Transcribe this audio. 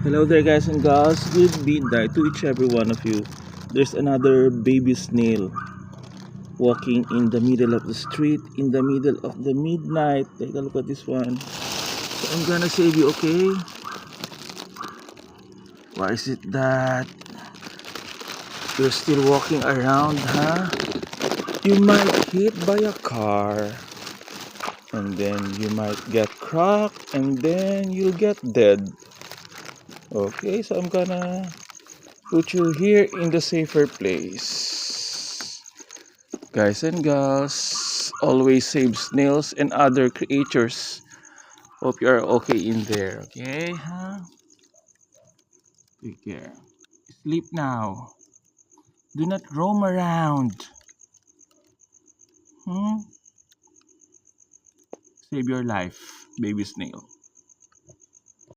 Hello there, guys and gals. Good midnight to each every one of you. There's another baby snail walking in the middle of the street in the middle of the midnight. Take a look at this one. So I'm gonna save you, okay? Why is it that you're still walking around, huh? You might hit by a car, and then you might get cracked, and then you'll get dead. Okay, so I'm gonna put you here in the safer place. Guys and gals, always save snails and other creatures. Hope you are okay in there, okay? Huh? Take care. Sleep now. Do not roam around. Hmm? Save your life, baby snail.